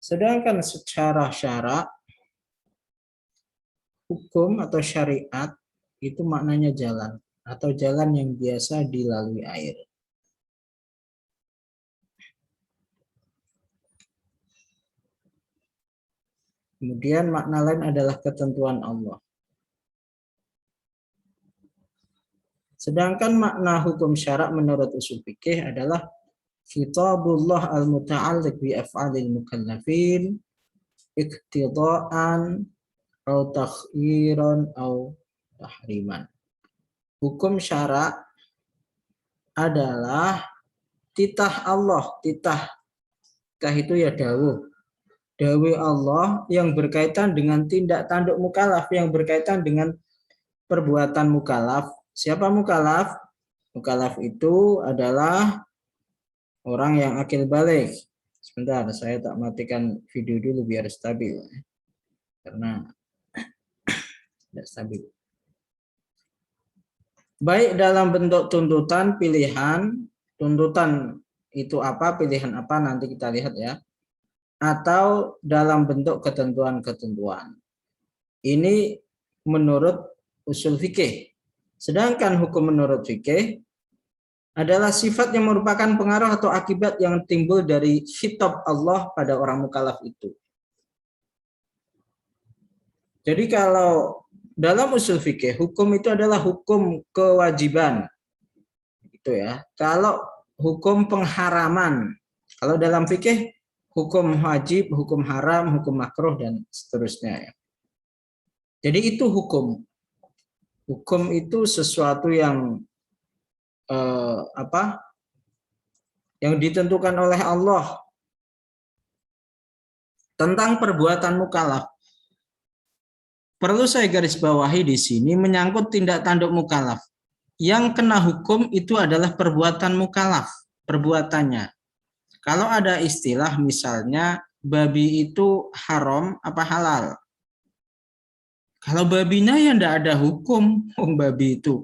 Sedangkan secara syarak, hukum atau syariat itu maknanya jalan atau jalan yang biasa dilalui air. Kemudian makna lain adalah ketentuan Allah. Sedangkan makna hukum syarak menurut usul fikih adalah khitabullah al-muta'alliq bi af'alil mukallafin iqtida'an atau takhyiran atau tahriman. Hukum syarak adalah titah Allah, titah itu ya dawuh Allah yang berkaitan dengan tindak tanduk mukallaf, yang berkaitan dengan perbuatan mukallaf. Siapa mukallaf? Mukallaf itu adalah orang yang akil balik. Sebentar, saya tak matikan video dulu biar stabil. Karena tidak stabil. Baik dalam bentuk tuntutan, pilihan, tuntutan itu apa, pilihan apa, nanti kita lihat ya. Atau dalam bentuk ketentuan-ketentuan. Ini menurut usul fikih. Sedangkan hukum menurut fikih adalah sifat yang merupakan pengaruh atau akibat yang timbul dari khitab Allah pada orang mukallaf itu. Jadi kalau dalam usul fikih, hukum itu adalah hukum kewajiban. Itu ya. Kalau hukum pengharaman, kalau dalam fikih hukum wajib, hukum haram, hukum makruh dan seterusnya ya. Jadi itu hukum. Hukum itu sesuatu yang yang ditentukan oleh Allah tentang perbuatan mukallaf. Perlu saya garis bawahi di sini menyangkut tindak tanduk mukallaf. Yang kena hukum itu adalah perbuatan mukallaf, perbuatannya. Kalau ada istilah misalnya babi itu haram apa halal? Kalau babinya ya enggak ada hukum, babi itu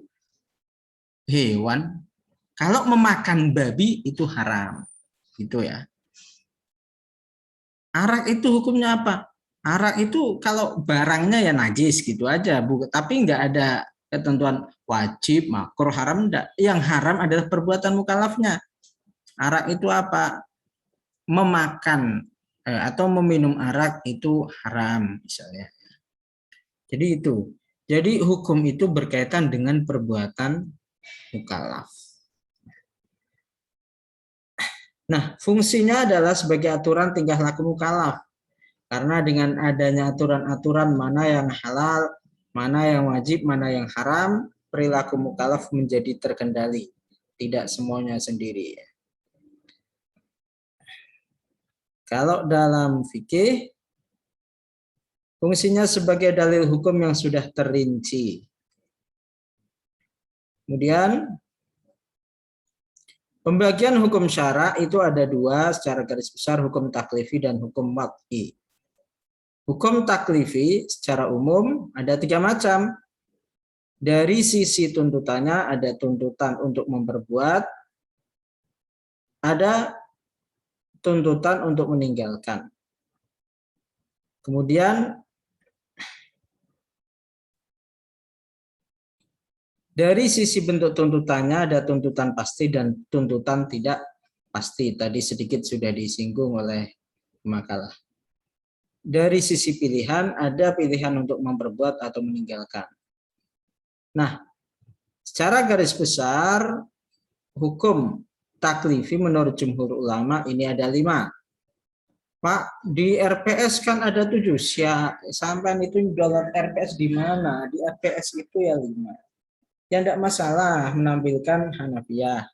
hewan. Kalau memakan babi itu haram, gitu ya. Arak itu hukumnya apa? Arak itu kalau barangnya ya najis gitu aja, tapi nggak ada ketentuan wajib, makruh, haram enggak. Yang haram adalah perbuatan mukallafnya. Arak itu apa? Memakan atau meminum arak itu haram misalnya. Jadi itu. Jadi hukum itu berkaitan dengan perbuatan mukallaf. Nah, fungsinya adalah sebagai aturan tingkah laku mukallaf. Karena dengan adanya aturan-aturan mana yang halal, mana yang wajib, mana yang haram, perilaku mukallaf menjadi terkendali. Tidak semuanya sendiri. Kalau dalam fikih, fungsinya sebagai dalil hukum yang sudah terinci. Kemudian, pembagian hukum syara itu ada dua secara garis besar, hukum taklifi dan hukum wad'i. Hukum taklifi secara umum ada 3 macam. Dari sisi tuntutannya ada tuntutan untuk memperbuat, ada tuntutan untuk meninggalkan. Kemudian dari sisi bentuk tuntutannya ada tuntutan pasti dan tuntutan tidak pasti. Tadi sedikit sudah disinggung oleh makalah. Dari sisi pilihan ada pilihan untuk memperbuat atau meninggalkan. Nah, secara garis besar hukum taklifi menurut jumhur ulama ini ada 5. Pak, di RPS kan ada 7. Sampai itu dalam RPS di mana? Di RPS itu ya 5. Ya enggak masalah menampilkan Hanafiyah.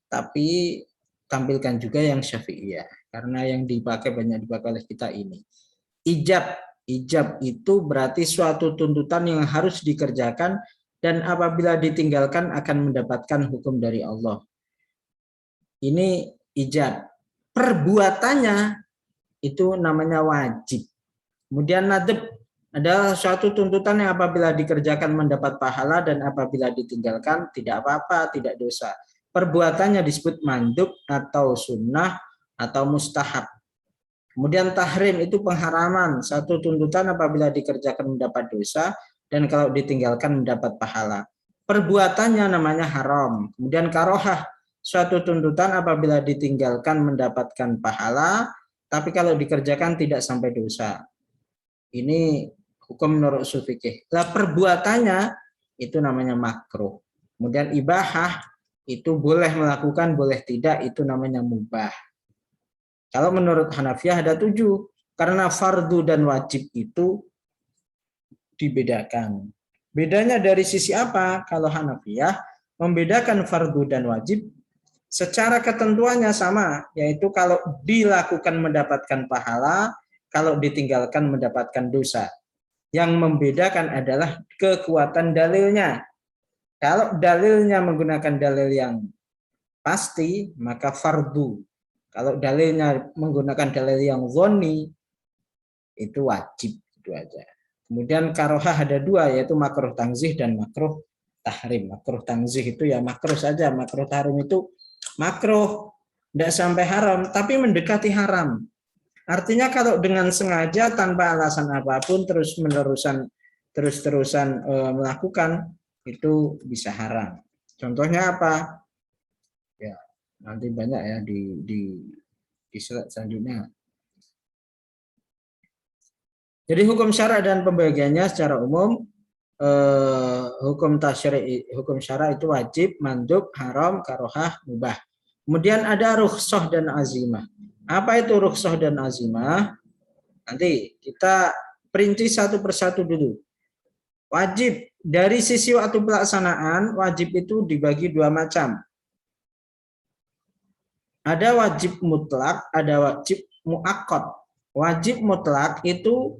Tapi tampilkan juga yang Syafi'iyah. Karena yang banyak dipakai oleh kita ini. Ijab itu berarti suatu tuntutan yang harus dikerjakan dan apabila ditinggalkan akan mendapatkan hukum dari Allah. Ini ijab. Perbuatannya itu namanya wajib. Kemudian nadab adalah suatu tuntutan yang apabila dikerjakan mendapat pahala dan apabila ditinggalkan tidak apa-apa, tidak dosa. Perbuatannya disebut mandub atau sunnah atau mustahab. Kemudian tahrim itu pengharaman, satu tuntutan apabila dikerjakan mendapat dosa dan kalau ditinggalkan mendapat pahala. Perbuatannya namanya haram. Kemudian karohah, suatu tuntutan apabila ditinggalkan mendapatkan pahala, tapi kalau dikerjakan tidak sampai dosa. Ini hukum menurut usul fikih. Nah, perbuatannya itu namanya makruh. Kemudian ibahah itu boleh melakukan, boleh tidak, itu namanya mubah. Kalau menurut Hanafiyah ada 7, karena fardu dan wajib itu dibedakan. Bedanya dari sisi apa? Kalau Hanafiyah membedakan fardu dan wajib secara ketentuannya sama, yaitu kalau dilakukan mendapatkan pahala, kalau ditinggalkan mendapatkan dosa. Yang membedakan adalah kekuatan dalilnya. Kalau dalilnya menggunakan dalil yang pasti, maka fardu. Kalau dalilnya menggunakan dalil yang zonni, itu wajib. Itu aja. Kemudian karohah ada 2, yaitu makruh tangzih dan makruh tahrim. Makruh tangzih itu ya makruh saja. Makruh tahrim itu makruh, tidak sampai haram, tapi mendekati haram. Artinya kalau dengan sengaja tanpa alasan apapun terus-terusan melakukan itu bisa haram. Contohnya apa? Ya, nanti banyak ya di slide selanjutnya. Jadi hukum syara dan pembagiannya secara umum hukum tasyri, hukum syara itu wajib, mandub, haram, karohah, mubah. Kemudian ada rukhsah dan azimah. Apa itu rukhsah dan azimah? Nanti kita perinci satu persatu dulu. Wajib dari sisi waktu pelaksanaan, wajib itu dibagi 2 macam. Ada wajib mutlak, ada wajib muakkad. Wajib mutlak itu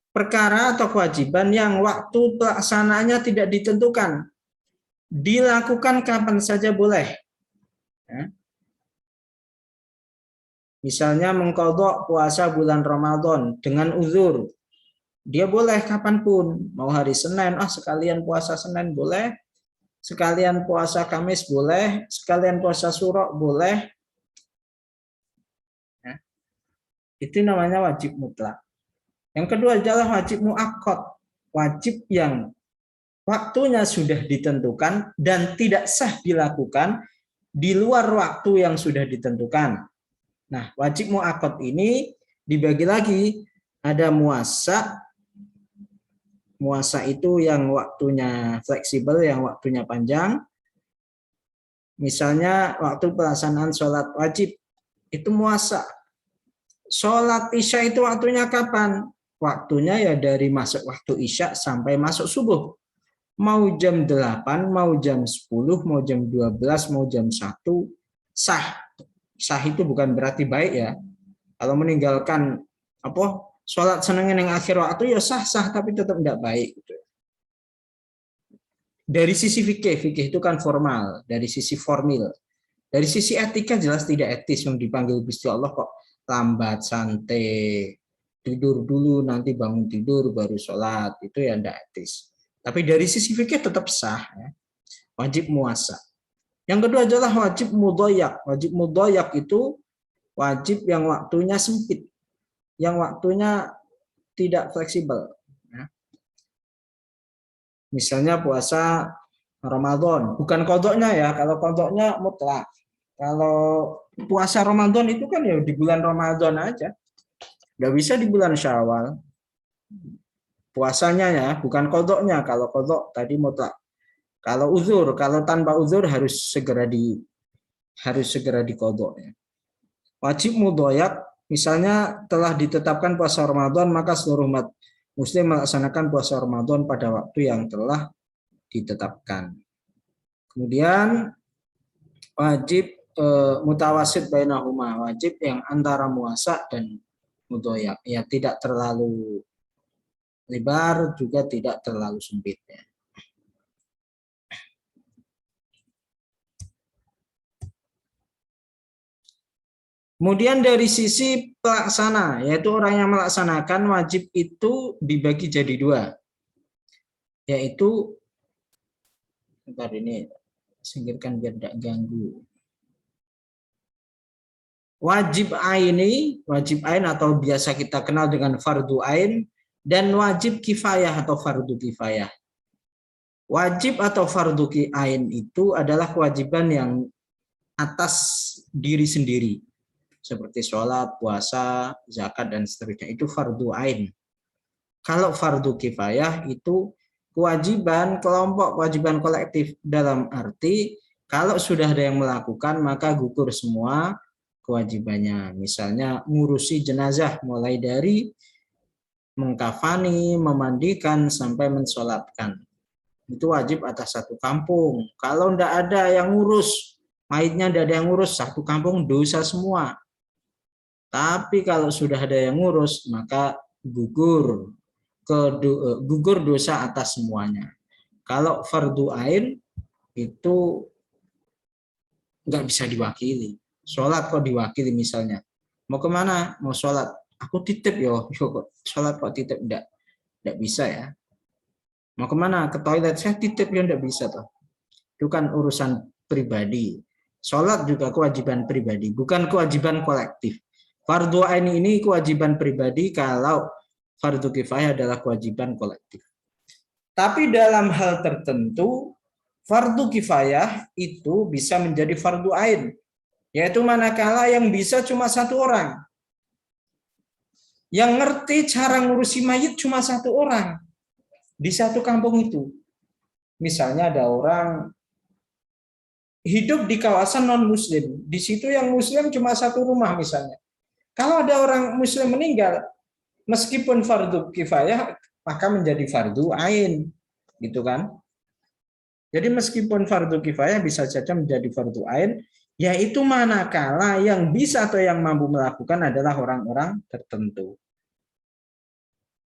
perkara atau kewajiban yang waktu pelaksanaannya tidak ditentukan. Dilakukan kapan saja boleh. Ya. Misalnya mengqadha puasa bulan Ramadan dengan uzur. Dia boleh kapanpun, mau hari Senin, sekalian puasa Senin boleh, sekalian puasa Kamis boleh, sekalian puasa Syura boleh. Ya. Itu namanya wajib mutlak. Yang kedua adalah wajib muakkad, wajib yang waktunya sudah ditentukan dan tidak sah dilakukan di luar waktu yang sudah ditentukan. Nah, wajib muakkad ini dibagi lagi, ada muasa. Muasa itu yang waktunya fleksibel, yang waktunya panjang. Misalnya waktu pelaksanaan sholat wajib, itu muasa. Sholat isya itu waktunya kapan? Waktunya ya dari masuk waktu isya sampai masuk subuh. Mau jam 8, mau jam 10, mau jam 12, mau jam 1, sah. Sah itu bukan berarti baik ya. Kalau meninggalkan sholat senengin yang akhir waktu ya sah-sah tapi tetap tidak baik. Dari sisi fikih itu kan formal, dari sisi formil. Dari sisi etika jelas tidak etis yang dipanggil Gusti Allah kok lambat, santai, tidur dulu, nanti bangun tidur baru sholat, itu ya tidak etis. Tapi dari sisi fikih tetap sah, ya. Wajib muasa. Yang kedua adalah wajib mudhoyak. Wajib mudhoyak itu wajib yang waktunya sempit, yang waktunya tidak fleksibel. Ya. Misalnya puasa Ramadan, bukan kodoknya ya, kalau kodoknya mutlak. Kalau puasa Ramadan itu kan ya di bulan Ramadan aja, nggak bisa di bulan Syawal. Puasanya ya, bukan kodoknya. Kalau kodok tadi mutlak. Kalau uzur, kalau tanpa uzur harus segera dikodok. Ya. Wajib mudhoyak, misalnya telah ditetapkan puasa Ramadan, maka seluruh umat Muslim melaksanakan puasa Ramadan pada waktu yang telah ditetapkan. Kemudian wajib mutawasid bainahuma, wajib yang antara muasa dan mudhoyak, ya tidak terlalu lebar juga tidak terlalu sempit. Ya. Kemudian dari sisi pelaksana, yaitu orang yang melaksanakan wajib itu dibagi jadi 2, yaitu bentar ini singkirkan biar tidak ganggu. wajib ain atau biasa kita kenal dengan fardu ain, dan wajib kifayah atau fardu kifayah. Wajib atau fardu ain itu adalah kewajiban yang atas diri sendiri, seperti sholat, puasa, zakat, dan seterusnya. Itu fardu ain. Kalau fardu kifayah itu kewajiban kelompok, kewajiban kolektif, dalam arti kalau sudah ada yang melakukan maka gugur semua kewajibannya. Misalnya ngurusi jenazah mulai dari mengkafani, memandikan, sampai mensolatkan. Itu wajib atas satu kampung. Kalau tidak ada yang ngurus, mayitnya tidak ada yang ngurus, satu kampung dosa semua. Tapi kalau sudah ada yang ngurus, maka gugur dosa atas semuanya. Kalau fardu ain itu nggak bisa diwakili. Sholat kok diwakili misalnya. Mau kemana? Mau sholat. Aku titip yo sholat kok titip, enggak bisa ya. Mau kemana? Ke toilet, saya titip ya, enggak bisa toh. Itu kan urusan pribadi. Sholat juga kewajiban pribadi, bukan kewajiban kolektif. Fardu ain ini kewajiban pribadi, kalau fardu kifayah adalah kewajiban kolektif. Tapi dalam hal tertentu, fardu kifayah itu bisa menjadi fardu ain, yaitu manakala yang bisa cuma satu orang. Yang ngerti cara ngurusi mayit cuma satu orang di satu kampung itu. Misalnya ada orang hidup di kawasan non-muslim, di situ yang muslim cuma satu rumah misalnya. Kalau ada orang muslim meninggal, meskipun fardu kifayah, maka menjadi fardu ain, gitu kan? Jadi meskipun fardu kifayah bisa saja menjadi fardu ain, yaitu manakala yang bisa atau yang mampu melakukan adalah orang-orang tertentu.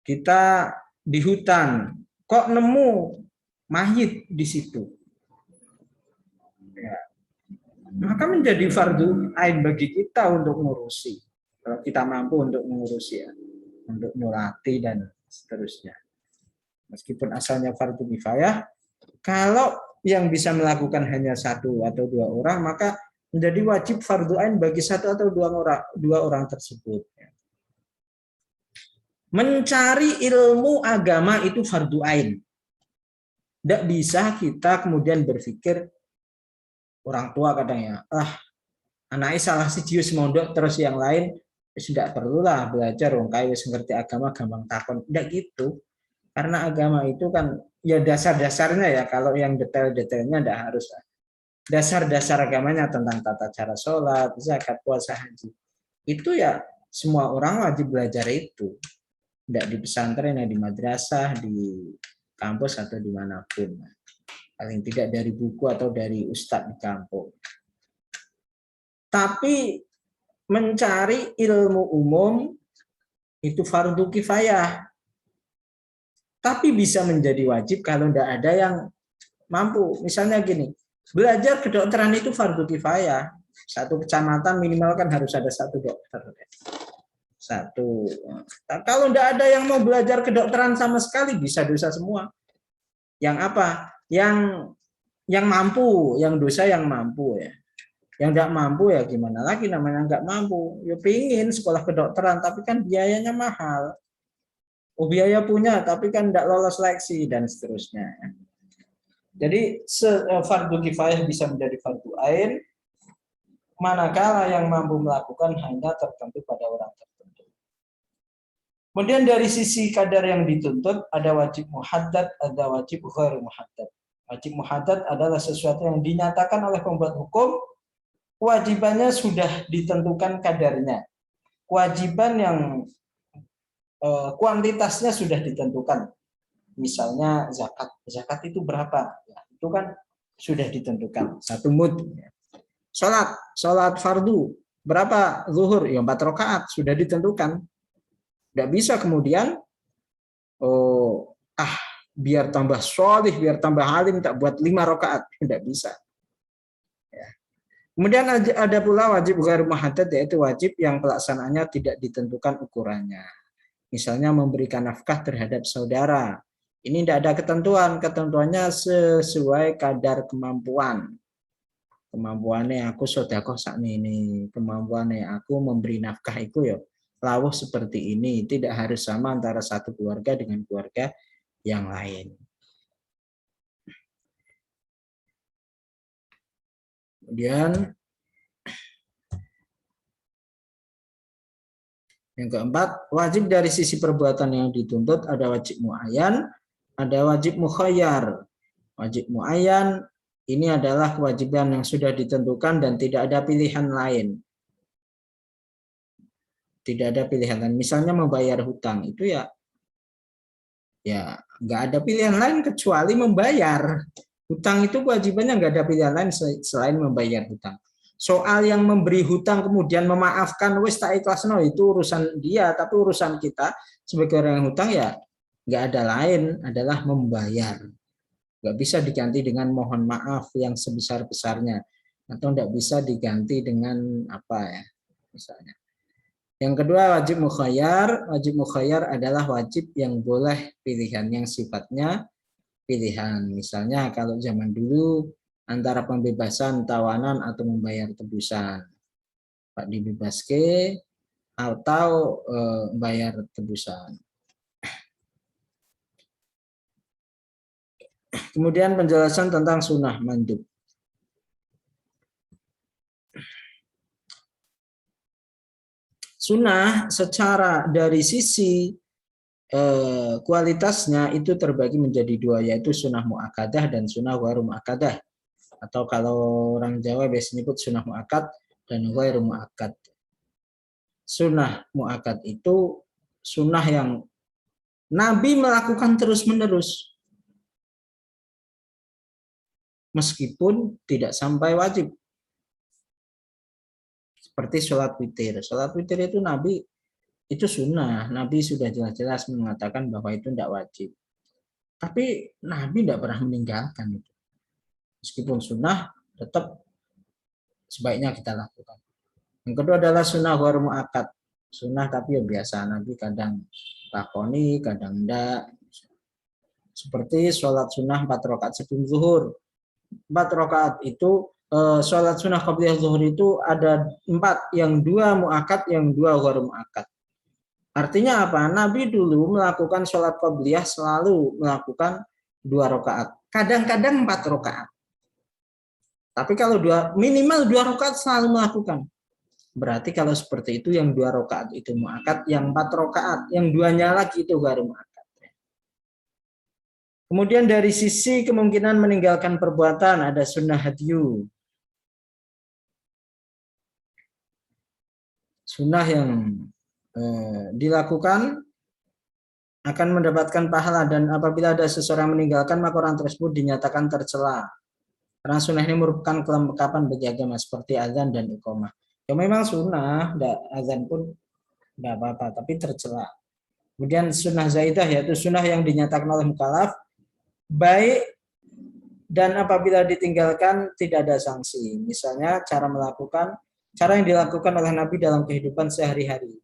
Kita di hutan, kok nemu mayit di situ, ya, maka menjadi fardu ain bagi kita untuk mengurusi. Kalau kita mampu untuk mengurusi, ya, untuk nyolati dan seterusnya. Meskipun asalnya fardu kifayah, kalau yang bisa melakukan hanya satu atau dua orang, maka menjadi wajib fardu ain bagi satu atau dua orang tersebut. Mencari ilmu agama itu fardu ain. Tidak bisa kita kemudian berpikir, orang tua kadang ya, anaknya salah si jius mondok terus yang lain tidak perlulah belajar, wong kaya wis ngerti agama gampang takon. Tidak gitu. Karena agama itu kan ya dasar-dasarnya ya, kalau yang detail-detailnya tidak harus. Dasar-dasar agamanya tentang tata cara sholat, zakat, puasa, haji. Itu ya semua orang wajib belajar itu. Tidak di pesantren, ya di madrasah, di kampus atau dimanapun. Paling tidak dari buku atau dari ustadz di kampung. Tapi mencari ilmu umum itu fardu kifayah. Tapi bisa menjadi wajib kalau tidak ada yang mampu. Misalnya gini, belajar kedokteran itu fardu kifayah. Satu kecamatan minimal kan harus ada satu dokter. Satu. Kalau tidak ada yang mau belajar kedokteran sama sekali, bisa dosa semua. Yang apa? Yang mampu, yang dosa yang mampu ya. Yang nggak mampu ya gimana lagi, namanya nggak mampu. Ya pingin sekolah kedokteran, tapi kan biayanya mahal. Biaya punya, tapi kan tidak lolos seleksi dan seterusnya. Jadi fardu kifayah bisa menjadi fardu ain manakala yang mampu melakukan hanya tertentu pada orang tertentu. Kemudian dari sisi kadar yang dituntut, ada wajib muhaddad, ada wajib ghair muhaddad. Wajib muhaddad adalah sesuatu yang dinyatakan oleh pembuat hukum, kewajibannya sudah ditentukan kadarnya. Kewajiban yang kuantitasnya sudah ditentukan. Misalnya zakat. Zakat itu berapa? Ya, itu kan sudah ditentukan. 1 mud. Salat fardu berapa? Zuhur ya 4 rakaat, sudah ditentukan. Tidak bisa kemudian biar tambah sholih, biar tambah halim tak buat 5 rakaat, tidak bisa. Ya. Kemudian ada pula wajib ghair muhaddad, yaitu wajib yang pelaksanaannya tidak ditentukan ukurannya. Misalnya memberikan nafkah terhadap saudara. Ini tidak ada ketentuan, ketentuannya sesuai kadar kemampuan. kemampuannya aku sedekah saknini, kemampuannya aku memberi nafkah itu ya lawuh seperti ini, tidak harus sama antara satu keluarga dengan keluarga yang lain. Kemudian yang keempat, wajib dari sisi perbuatan yang dituntut ada wajib muayyan, ada wajib mukhayyar. Wajib muayyan ini adalah kewajiban yang sudah ditentukan dan tidak ada pilihan lain. Tidak ada pilihan lain. Misalnya membayar hutang itu ya nggak ada pilihan lain kecuali membayar. Hutang itu kewajibannya nggak ada pilihan lain selain membayar hutang. Soal yang memberi hutang kemudian memaafkan wis tak ikhlasno itu urusan dia, tapi urusan kita sebagai orang yang hutang ya nggak ada lain adalah membayar. Nggak bisa diganti dengan mohon maaf yang sebesar-besarnya atau nggak bisa diganti dengan apa ya misalnya. Yang kedua wajib mukhayyar. Wajib mukhayyar adalah wajib yang boleh pilihan yang sifatnya pilihan. Misalnya kalau zaman dulu antara pembebasan tawanan atau membayar tebusan. Pak dibebaske atau bayar tebusan. Kemudian penjelasan tentang sunnah mandub. Sunnah secara dari sisi kualitasnya itu terbagi menjadi dua, yaitu sunnah mu'akkadah dan sunnah ghairu mu'akkadah. Atau kalau orang Jawa biasanya nyebut sunnah mu'akkad dan ghairu mu'akkad. Sunnah mu'akkad itu sunnah yang Nabi melakukan terus-menerus. Meskipun tidak sampai wajib. Seperti sholat witir. Sholat witir itu Nabi itu sunnah. Nabi sudah jelas-jelas mengatakan bahwa itu tidak wajib. Tapi Nabi tidak pernah meninggalkan itu. Meskipun sunnah, tetap sebaiknya kita lakukan. Yang kedua adalah sunnah ghairu mu'akkad. Sunnah tapi ya biasa. Nabi kadang lakoni, kadang enggak. Seperti sholat sunnah 4 rakaat sebelum zuhur. 4 rakaat itu sholat sunnah qabliyah zuhur itu ada 4, yang 2 mu'akkad, yang 2 ghairu mu'akkad. Artinya apa? Nabi dulu melakukan sholat qabliyah selalu melakukan 2 rakaat. Kadang-kadang 4 rakaat. Tapi kalau minimal 2 rakaat selalu melakukan. Berarti kalau seperti itu yang 2 rakaat itu mu'akkad, yang 4 rakaat, yang 2-nya lagi itu ghairu mu'akkad. Kemudian dari sisi kemungkinan meninggalkan perbuatan ada sunnah hadyu. Sunnah yang dilakukan akan mendapatkan pahala, dan apabila ada seseorang meninggalkan maka orang tersebut dinyatakan tercela. Karena sunnah ini merupakan kelengkapan bagi agama seperti azan dan iqamah. Ya memang sunnah, azan pun tidak apa-apa, tapi tercela. Kemudian sunnah zaidah yaitu sunnah yang dinyatakan oleh mukallaf baik dan apabila ditinggalkan tidak ada sanksi. Misalnya cara yang dilakukan oleh Nabi dalam kehidupan sehari-hari.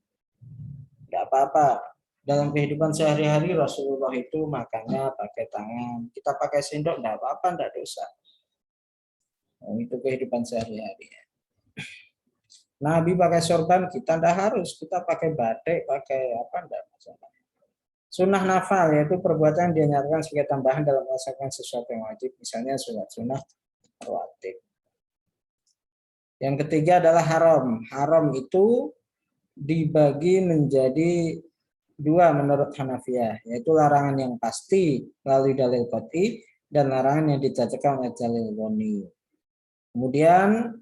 Tidak apa-apa. Dalam kehidupan sehari-hari Rasulullah itu makannya pakai tangan. Kita pakai sendok tidak apa-apa, tidak dosa. Itu kehidupan sehari-hari. Nabi pakai sorban, kita tidak harus. Kita pakai batik, pakai apa, tidak masalah. Sunnah nafal yaitu perbuatan yang dinyatakan sebagai tambahan dalam melaksanakan sesuatu yang wajib, misalnya sholat sunnah rawatib. Yang ketiga adalah haram. Haram itu dibagi menjadi 2 menurut Hanafiyah, yaitu larangan yang pasti melalui dalil qat'i dan larangan yang ditetapkan oleh dalil dhonni. Kemudian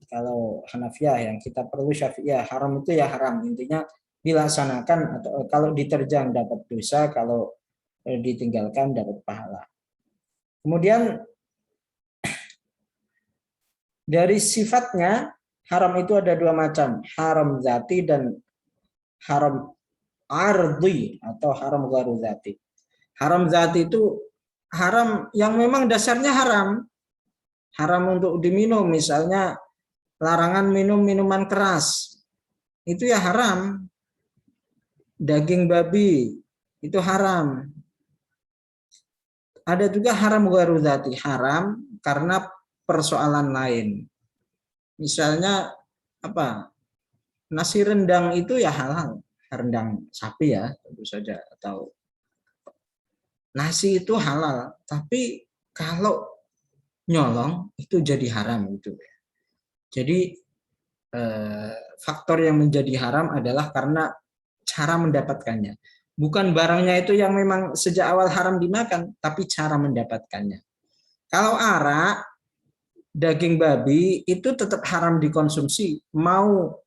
kalau Hanafiyah yang kita perlu Syafi'iyah, haram itu ya haram, intinya dilaksanakan atau kalau diterjang dapat dosa, kalau ditinggalkan dapat pahala. Kemudian dari sifatnya haram itu ada 2 macam, haram zati dan haram ardi atau haram ghairu zati. Haram zati itu haram yang memang dasarnya haram. Haram untuk diminum, misalnya larangan minum minuman keras. Itu ya haram. Daging babi itu haram. Ada juga haram ghairu zati, haram karena persoalan lain. Misalnya apa? Nasi rendang itu ya halal, rendang sapi ya tentu saja, atau nasi itu halal, tapi kalau nyolong itu jadi haram itu. Jadi faktor yang menjadi haram adalah karena cara mendapatkannya. Bukan barangnya itu yang memang sejak awal haram dimakan, tapi cara mendapatkannya. Kalau arak, daging babi itu tetap haram dikonsumsi. Mau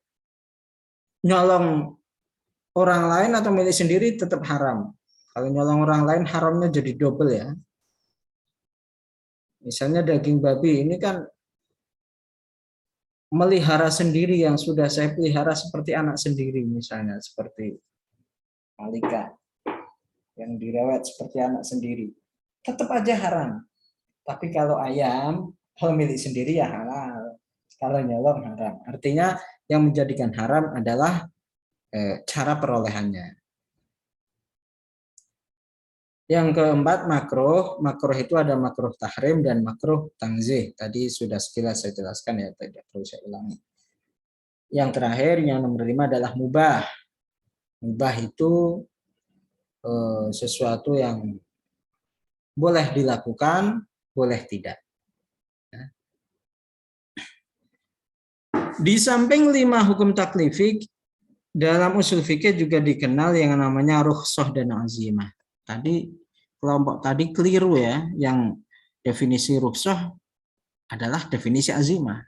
nyolong orang lain atau milik sendiri tetap haram. Kalau nyolong orang lain haramnya jadi double ya. Misalnya daging babi ini kan melihara sendiri yang sudah saya pelihara seperti anak sendiri, misalnya seperti Malika yang dirawat seperti anak sendiri, tetap aja haram. Tapi kalau ayam, kalau milik sendiri ya halal. Kalau nyolong haram. Artinya yang menjadikan haram adalah cara perolehannya. Yang keempat makruh. Makruh itu ada makruh tahrim dan makruh tanzih. Tadi sudah sekilas saya jelaskan ya, tidak perlu saya ulangi. Yang terakhir yang nomor 5 adalah mubah. Mubah itu sesuatu yang boleh dilakukan, boleh tidak. Di samping 5 hukum taklifik, dalam usul fikih juga dikenal yang namanya rukhsah dan azimah. Tadi kelompok tadi keliru ya, yang definisi rukhsah adalah definisi azimah.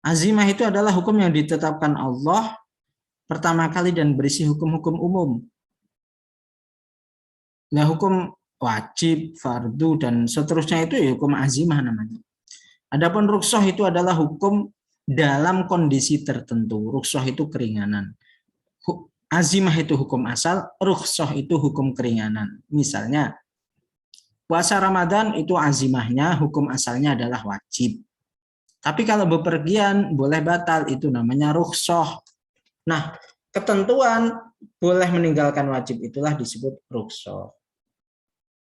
Azimah itu adalah hukum yang ditetapkan Allah pertama kali dan berisi hukum-hukum umum. Nah, hukum wajib, fardu, dan seterusnya itu ya hukum azimah namanya. Adapun rukhsah itu adalah hukum dalam kondisi tertentu. Rukhsah itu keringanan. Azimah itu hukum asal, rukhsah itu hukum keringanan. Misalnya, puasa Ramadan itu azimahnya, hukum asalnya adalah wajib. Tapi kalau bepergian boleh batal, itu namanya rukhsah. Nah, ketentuan boleh meninggalkan wajib itulah disebut rukhsah.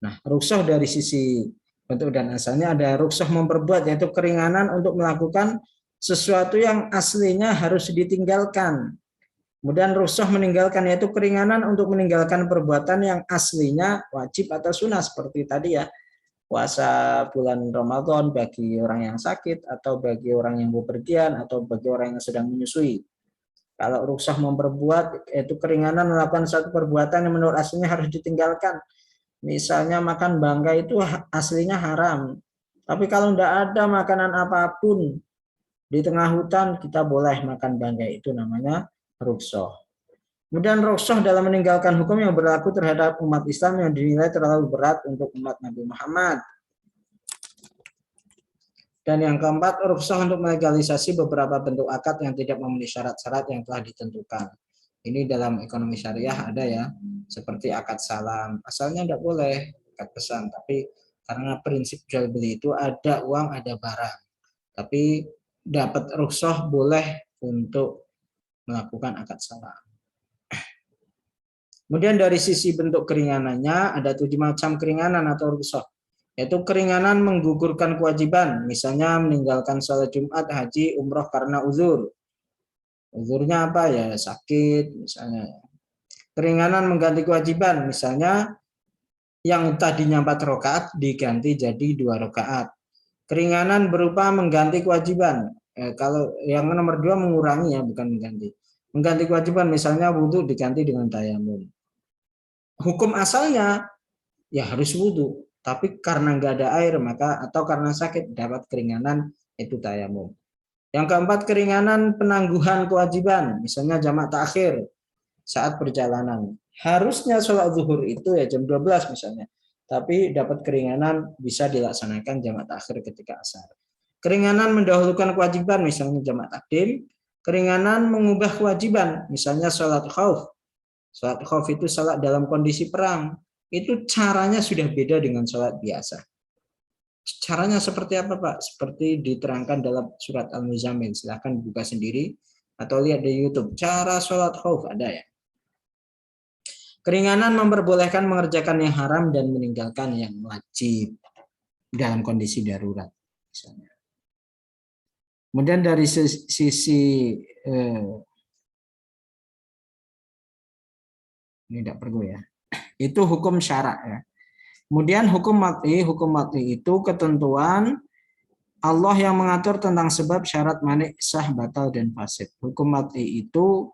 Nah, rukhsah dari sisi bentuk dan asalnya ada rukhsah memperbuat, yaitu keringanan untuk melakukan sesuatu yang aslinya harus ditinggalkan. Kemudian rukhsah meninggalkan, yaitu keringanan untuk meninggalkan perbuatan yang aslinya wajib atau sunnah, seperti tadi ya, puasa bulan Ramadan bagi orang yang sakit atau bagi orang yang bepergian atau bagi orang yang sedang menyusui. Kalau rukhsah memperbuat, yaitu keringanan melakukan suatu perbuatan yang menurut aslinya harus ditinggalkan. Misalnya makan bangkai itu aslinya haram. Tapi kalau tidak ada makanan apapun di tengah hutan, kita boleh makan bangkai. Itu namanya rukhsah. Kemudian rukhsah dalam meninggalkan hukum yang berlaku terhadap umat Islam yang dinilai terlalu berat untuk umat Nabi Muhammad. Dan yang keempat, rukhsah untuk melegalisasi beberapa bentuk akad yang tidak memenuhi syarat-syarat yang telah ditentukan. Ini dalam ekonomi syariah ada ya, seperti akad salam. Asalnya tidak boleh akad pesan, tapi karena prinsip jual beli itu ada uang, ada barang. Tapi dapat rukhsah boleh untuk melakukan akad salam. Kemudian dari sisi bentuk keringanannya ada 7 macam keringanan atau rukhsah. Yaitu keringanan menggugurkan kewajiban, misalnya meninggalkan sholat Jumat, haji, umroh karena uzur. Uzurnya apa ya? Sakit misalnya. Keringanan mengganti kewajiban, misalnya yang tadinya 4 rakaat diganti jadi 2 rakaat. Keringanan berupa mengganti kewajiban. Kalau yang nomor 2 mengurangi ya, bukan mengganti. Mengganti kewajiban, misalnya wudhu diganti dengan tayamum. Hukum asalnya ya harus wudhu, tapi karena nggak ada air maka atau karena sakit dapat keringanan, itu tayamum. Yang keempat, keringanan penangguhan kewajiban, misalnya jamak takhir saat perjalanan. Harusnya sholat zuhur itu ya jam 12 misalnya, tapi dapat keringanan bisa dilaksanakan jamak takhir ketika asar. Keringanan mendahulukan kewajiban, misalnya jamak takdim. Keringanan mengubah kewajiban, misalnya sholat khauf. Sholat khauf itu sholat dalam kondisi perang. Itu caranya sudah beda dengan sholat biasa. Caranya seperti apa Pak? Seperti diterangkan dalam surat Al-Muzammil. Silahkan buka sendiri atau lihat di YouTube. Cara sholat khauf ada ya. Keringanan memperbolehkan mengerjakan yang haram dan meninggalkan yang wajib dalam kondisi darurat misalnya. Kemudian dari sisi ini tidak perlu ya. Itu hukum syarak ya. Kemudian hukum mat'i itu ketentuan Allah yang mengatur tentang sebab, syarat, mani, sah, batal, dan fasid. Hukum mat'i itu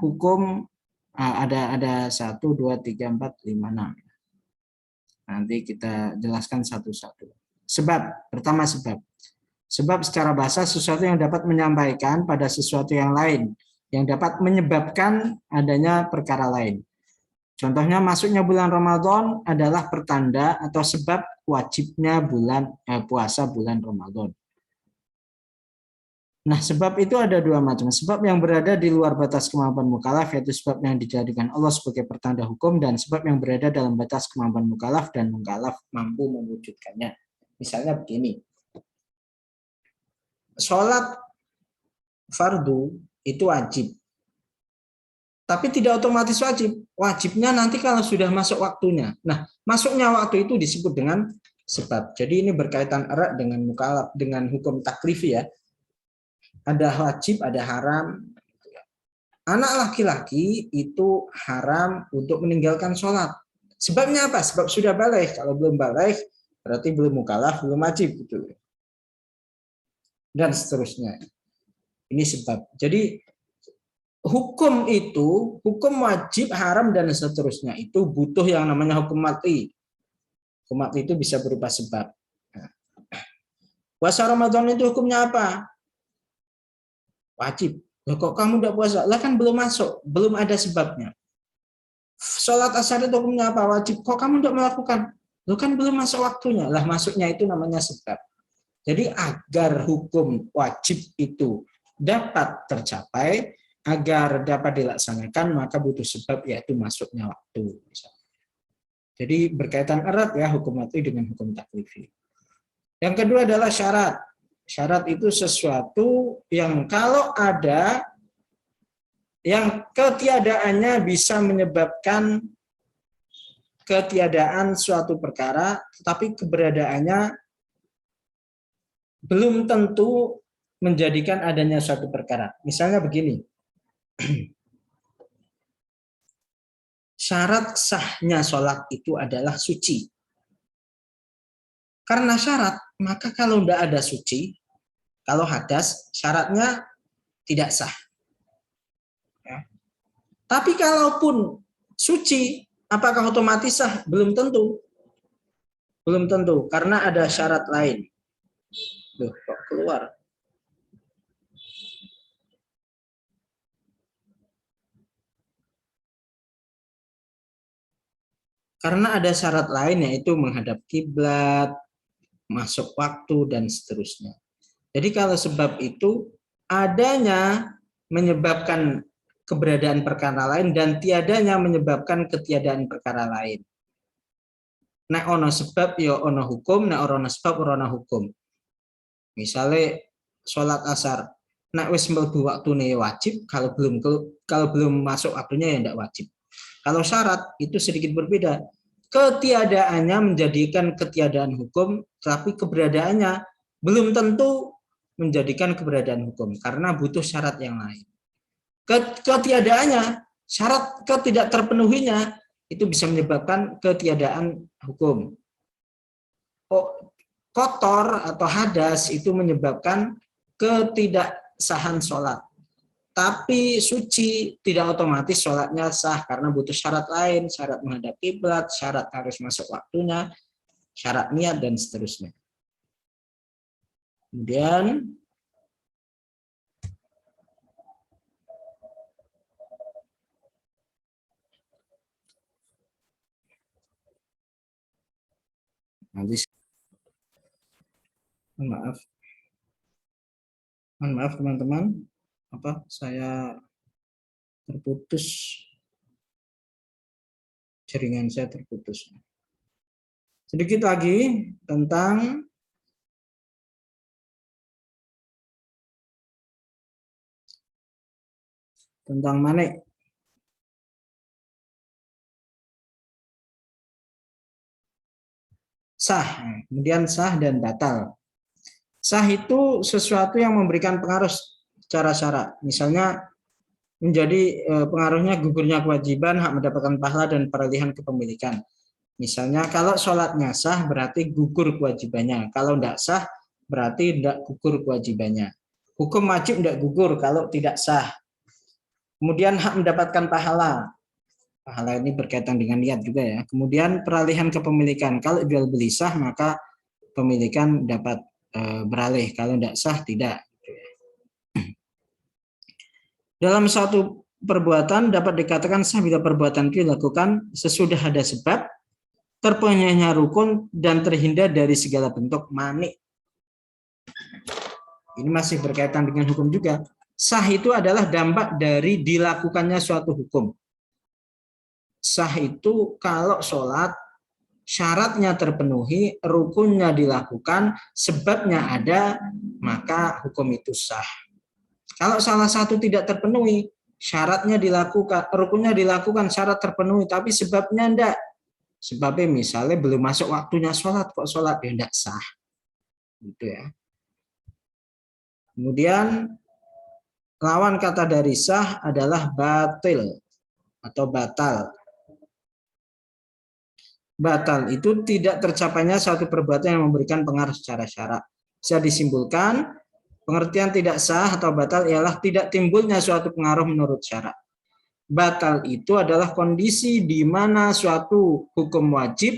hukum ada 1, 2, 3, 4, 5, 6. Nanti kita jelaskan satu-satu. Sebab, pertama sebab. Sebab secara bahasa sesuatu yang dapat menyampaikan pada sesuatu yang lain, yang dapat menyebabkan adanya perkara lain. Contohnya masuknya bulan Ramadan adalah pertanda atau sebab wajibnya puasa bulan Ramadan. Nah, sebab itu ada dua macam. Sebab yang berada di luar batas kemampuan mukallaf, yaitu sebab yang dijadikan Allah sebagai pertanda hukum, dan sebab yang berada dalam batas kemampuan mukallaf dan mukallaf mampu mewujudkannya. Misalnya begini. Sholat fardu itu wajib. Tapi tidak otomatis wajib. Wajibnya nanti kalau sudah masuk waktunya. Nah, masuknya waktu itu disebut dengan sebab. Jadi ini berkaitan erat dengan mukallaf, dengan hukum taklifi ya. Ada wajib, ada haram. Anak laki-laki itu haram untuk meninggalkan sholat. Sebabnya apa? Sebab sudah balik. Kalau belum balik, berarti belum mukallaf, belum wajib. Gitu. Dan seterusnya. Ini sebab. Jadi hukum itu, hukum wajib, haram, dan seterusnya itu butuh yang namanya hukum mat'i. Hukum mat'i itu bisa berupa sebab. Puasa Ramadan itu hukumnya apa? Wajib. Loh, kok kamu tidak puasa? Lah kan belum masuk, belum ada sebabnya. Sholat asar itu hukumnya apa? Wajib. Kok kamu tidak melakukan? Loh kan belum masuk waktunya. Lah masuknya itu namanya sebab. Jadi agar hukum wajib itu dapat tercapai, agar dapat dilaksanakan, maka butuh sebab, yaitu masuknya waktu. Jadi berkaitan erat ya hukum mat'i dengan hukum taklifi. Yang kedua adalah syarat. Syarat itu sesuatu yang kalau ada, yang ketiadaannya bisa menyebabkan ketiadaan suatu perkara, tetapi keberadaannya belum tentu menjadikan adanya suatu perkara. Misalnya begini, syarat sahnya sholat itu adalah suci. Karena syarat, maka kalau tidak ada suci, kalau hadas, syaratnya tidak sah. Ya. Tapi kalaupun suci, apakah otomatis sah? Belum tentu. Belum tentu, karena ada syarat lain. Loh, kok keluar? Karena ada syarat lain, yaitu menghadap kiblat, masuk waktu, dan seterusnya. Jadi kalau sebab itu adanya menyebabkan keberadaan perkara lain dan tiadanya menyebabkan ketiadaan perkara lain. Nek ono sebab ya ono hukum, nek ono sebab ono hukum. Misalnya sholat asar, nek wis mlebu waktune wajib, kalau belum masuk waktunya ya tidak wajib. Kalau syarat itu sedikit berbeda. Ketiadaannya menjadikan ketiadaan hukum, tapi keberadaannya belum tentu menjadikan keberadaan hukum karena butuh syarat yang lain. Ketiadaannya, syarat ketidak terpenuhinya itu bisa menyebabkan ketiadaan hukum. Kotor atau hadas itu menyebabkan ketidaksahan sholat. Tapi suci tidak otomatis sholatnya sah karena butuh syarat lain, syarat menghadap kiblat, syarat harus masuk waktunya, syarat niat, dan seterusnya. Kemudian nanti maaf teman-teman, saya terputus, jaringan saya terputus. Sedikit lagi tentang mani. Sah, kemudian sah dan batal. Sah itu sesuatu yang memberikan pengaruh secara syarat. Misalnya menjadi pengaruhnya gugurnya kewajiban, hak mendapatkan pahala dan peralihan kepemilikan. Misalnya kalau sholatnya sah berarti gugur kewajibannya. Kalau tidak sah berarti tidak gugur kewajibannya. Hukum wajib tidak gugur kalau tidak sah. Kemudian hak mendapatkan pahala. Pahala ini berkaitan dengan niat juga ya. Kemudian peralihan kepemilikan. Kalau jual beli sah maka pemilikan dapat beralih. Kalau tidak sah tidak. Dalam suatu perbuatan dapat dikatakan sah bila perbuatan itu dilakukan sesudah ada sebab, terpenuhinya rukun, dan terhindar dari segala bentuk mani. Ini masih berkaitan dengan hukum juga. Sah itu adalah dampak dari dilakukannya suatu hukum. Sah itu kalau sholat, syaratnya terpenuhi, rukunnya dilakukan, sebabnya ada, maka hukum itu sah. Kalau salah satu tidak terpenuhi, syaratnya dilakukan, rukunnya dilakukan, syarat terpenuhi, tapi sebabnya enggak. Sebabnya misalnya belum masuk waktunya sholat, kok sholat ya enggak sah. Gitu ya. Kemudian lawan kata dari sah adalah batil atau batal. Batal itu tidak tercapainya suatu perbuatan yang memberikan pengaruh secara syarat. Bisa disimpulkan, pengertian tidak sah atau batal ialah tidak timbulnya suatu pengaruh menurut syarat. Batal itu adalah kondisi di mana suatu hukum wajib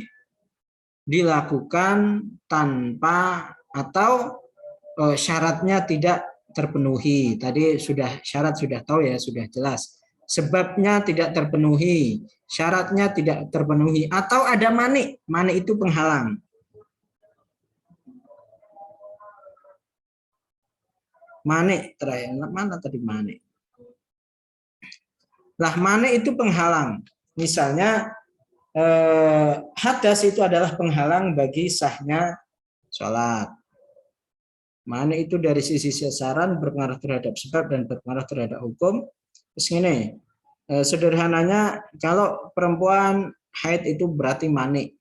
dilakukan tanpa atau syaratnya tidak terpenuhi. Tadi syarat sudah tahu ya, sudah jelas. Sebabnya tidak terpenuhi, syaratnya tidak terpenuhi, atau ada mani. Mani itu penghalang. Mani terakhir, mana tadi mani? Lah mani itu penghalang. Misalnya hadas itu adalah penghalang bagi sahnya sholat. Mani itu dari sisi sasaran berpengaruh terhadap sebab dan berpengaruh terhadap hukum. Terus ini, sederhananya kalau perempuan haid itu berarti mani.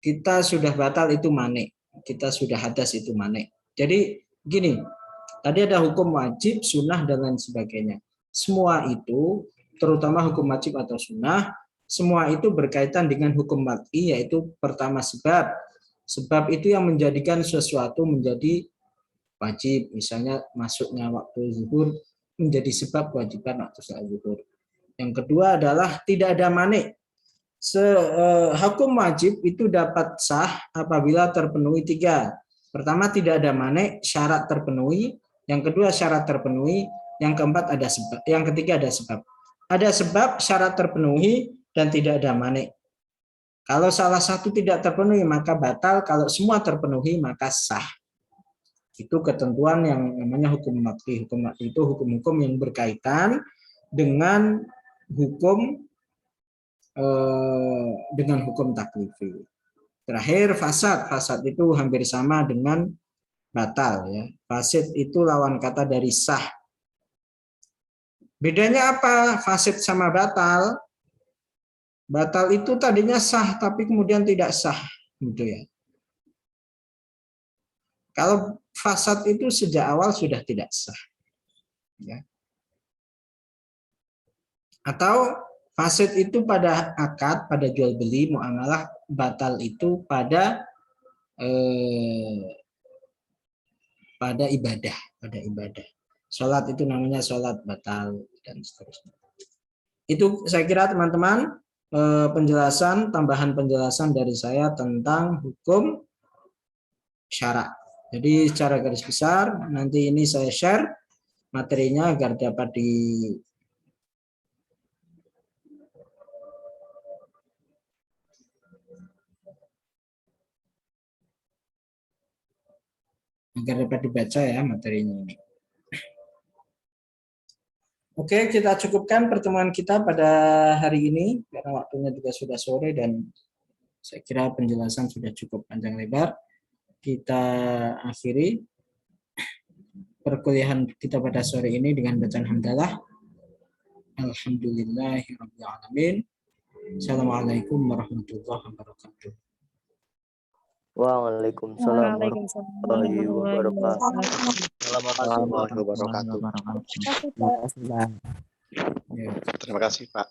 Kita sudah batal itu mani. Kita sudah hadas itu mani. Jadi gini, tadi ada hukum wajib, sunnah, dan lain sebagainya. Semua itu, terutama hukum wajib atau sunnah, semua itu berkaitan dengan hukum waqi, yaitu pertama sebab. Sebab itu yang menjadikan sesuatu menjadi wajib. Misalnya masuknya waktu zuhur menjadi sebab kewajiban waktu sholat zuhur. Yang kedua adalah tidak ada mani. Hukum wajib itu dapat sah apabila terpenuhi tiga. Pertama tidak ada mani, syarat terpenuhi. Yang kedua syarat terpenuhi. Yang keempat ada sebab. Yang ketiga ada sebab. Ada sebab, syarat terpenuhi, dan tidak ada mani. Kalau salah satu tidak terpenuhi maka batal. Kalau semua terpenuhi maka sah. Itu ketentuan yang namanya hukum waqi. Hukum waqi itu hukum-hukum yang berkaitan dengan hukum taklifi. Terakhir fasad. Fasad itu hampir sama dengan batal ya. Fasid itu lawan kata dari sah. Bedanya apa fasid sama batal? Batal itu tadinya sah tapi kemudian tidak sah gitu ya. Kalau fasad itu sejak awal sudah tidak sah. Ya. Atau fasid itu pada akad, pada jual beli, muamalah. Batal itu pada ibadah, Sholat itu namanya sholat batal dan seterusnya. Itu saya kira teman-teman tambahan penjelasan dari saya tentang hukum syarak. Jadi secara garis besar nanti ini saya share materinya agar dapat dibaca ya materinya ini. Oke, kita cukupkan pertemuan kita pada hari ini karena waktunya juga sudah sore dan saya kira penjelasan sudah cukup panjang lebar. Kita akhiri perkuliahan kita pada sore ini dengan bacaan hamdalah. Alhamdulillahirabbil alamin. Assalamualaikum warahmatullahi wabarakatuh. Waalaikumsalam Waalaikumsalam warahmatullahi warahmatullahi wabarakatuh. wabarakatuh. Warahmatullahi wabarakatuh. Terima kasih, Pak. Ya. Terima kasih, Pak.